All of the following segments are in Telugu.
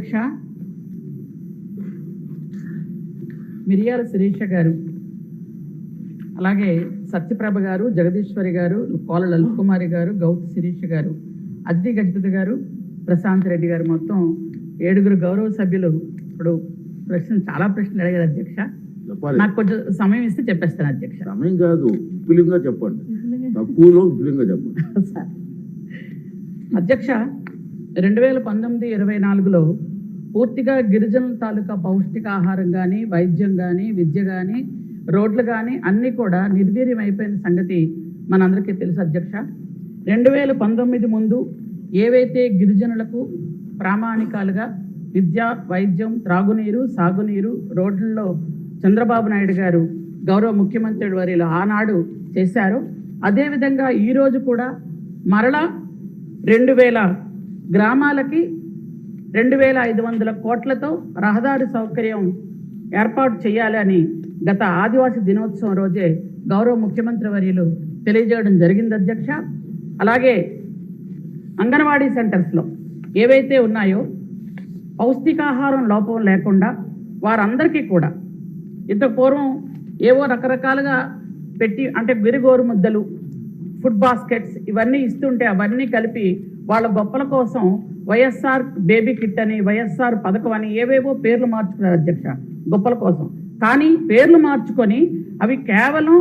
అధ్యక్ష, మిరియాల శిరీష గారు, అలాగే సత్యప్రభ గారు, జగదీశ్వరి గారు, కోల లలిత్ కుమారి గారు, గౌతు శిరీష గారు, అద్ది గజపతి గారు, ప్రశాంత్ రెడ్డి గారు, మొత్తం 7 గౌరవ సభ్యులు. ఇప్పుడు చాలా ప్రశ్నలు అడిగారు అధ్యక్ష. నాకు కొంచెం సమయం ఇస్తే చెప్పేస్తాను అధ్యక్ష. సమయం కాదు, విపులంగా చెప్పండి, తక్కువలో విపులంగా చెప్పండి. అధ్యక్ష, 2019-24లో పూర్తిగా గిరిజనుల తాలూకా పౌష్టికాహారం కానీ, వైద్యం కానీ, విద్య కానీ, రోడ్లు కానీ అన్నీ కూడా నిర్వీర్యం అయిపోయిన సంగతి మనందరికీ తెలుసు అధ్యక్ష. 2019 ముందు ఏవైతే గిరిజనులకు ప్రామాణికాలుగా విద్య, వైద్యం, త్రాగునీరు, సాగునీరు, రోడ్లలో చంద్రబాబు నాయుడు గారు గౌరవ ముఖ్యమంత్రి వర్యులు ఆనాడు చేశారో, అదేవిధంగా ఈరోజు కూడా మరలా 2000 గ్రామాలకి 2500 కోట్లతో రహదారి సౌకర్యం ఏర్పాటు చేయాలి అని గత ఆదివాసీ దినోత్సవం రోజే గౌరవ ముఖ్యమంత్రి వర్యులు తెలియజేయడం జరిగింది అధ్యక్ష. అలాగే అంగన్వాడీ సెంటర్స్లో ఏవైతే ఉన్నాయో పౌష్టికాహారం లోపం లేకుండా వారందరికీ కూడా ఇంతకు పూర్వం ఏవో రకరకాలుగా పెట్టి, అంటే గిరిగోరు ముద్దలు, ఫుడ్ బాస్కెట్స్ ఇవన్నీ ఇస్తుంటే అవన్నీ కలిపి వాళ్ళ గొప్పల కోసం వైఎస్ఆర్ బేబీ కిట్ అని, వైఎస్ఆర్ పథకం అని ఏవేవో పేర్లు మార్చుకున్నారు అధ్యక్ష గొప్పల కోసం. కానీ పేర్లు మార్చుకొని అవి కేవలం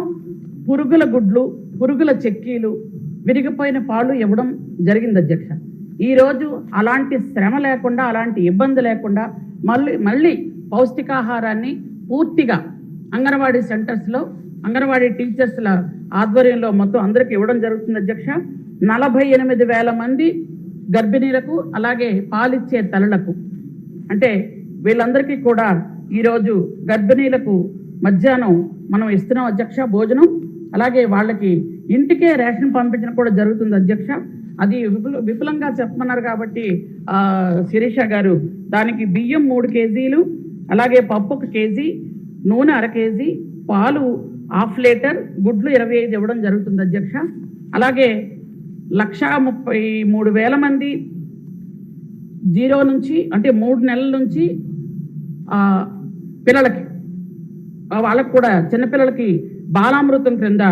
పురుగుల గుడ్లు, పురుగుల చెక్కీలు, విరిగిపోయిన పాలు ఇవ్వడం జరిగింది అధ్యక్ష. ఈరోజు అలాంటి శ్రమ లేకుండా, అలాంటి ఇబ్బంది లేకుండా మళ్ళీ పౌష్టికాహారాన్ని పూర్తిగా అంగన్వాడీ సెంటర్స్లో అంగన్వాడీ టీచర్స్ల ఆధ్వర్యంలో మొత్తం అందరికి ఇవ్వడం జరుగుతుంది అధ్యక్ష. 48,000 మంది గర్భిణీలకు, అలాగే పాలిచ్చే తల్లులకు, అంటే వీళ్ళందరికీ కూడా ఈరోజు గర్భిణీలకు మధ్యాహ్నం మనం ఇస్తున్నాం అధ్యక్ష భోజనం. అలాగే వాళ్ళకి ఇంటికే రేషన్ పంపించడం కూడా జరుగుతుంది అధ్యక్ష. అది విపులంగా చెప్పమన్నారు కాబట్టి శిరీష గారు, దానికి బియ్యం 3 కేజీలు, అలాగే పప్పు 1 కేజీ, నూనె 1/2 కేజీ, పాలు 1/2 లీటర్, గుడ్లు 25 ఇవ్వడం జరుగుతుంది అధ్యక్ష. అలాగే 1,33,000 మంది 0 నుంచి, అంటే 3 నెలల నుంచి పిల్లలకి, వాళ్ళకు కూడా చిన్నపిల్లలకి బాలామృతం క్రింద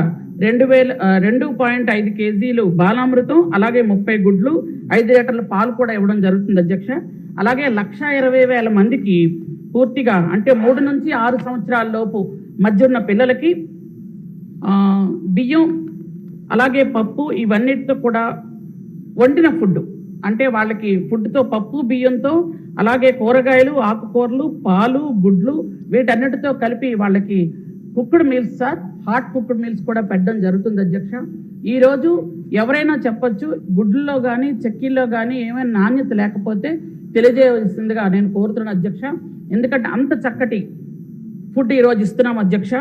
2.5 కేజీలు బాలామృతం, అలాగే 30 గుడ్లు, 5 లీటర్ల పాలు కూడా ఇవ్వడం జరుగుతుంది అధ్యక్ష. అలాగే 1,20,000 మందికి పూర్తిగా, అంటే 3 నుంచి 6 సంవత్సరాల లోపు మధ్య ఉన్న పిల్లలకి బియ్యం, అలాగే పప్పు, ఇవన్నిటితో కూడా వండిన ఫుడ్, అంటే వాళ్ళకి ఫుడ్తో పప్పు, బియ్యంతో, అలాగే కూరగాయలు, ఆకుకూరలు, పాలు, గుడ్లు, వీటన్నిటితో కలిపి వాళ్ళకి cooked meals sir, hot cooked meals కూడా పెట్టడం జరుగుతుంది అధ్యక్ష. ఈరోజు ఎవరైనా చెప్పొచ్చు, గుడ్లలో కానీ చెక్కీల్లో కానీ ఏమైనా నాణ్యత లేకపోతే తెలియజేయవలసిందిగా నేను కోరుతున్నాను అధ్యక్ష. ఎందుకంటే అంత చక్కటి ఫుడ్ ఈరోజు ఇస్తున్నాం అధ్యక్ష.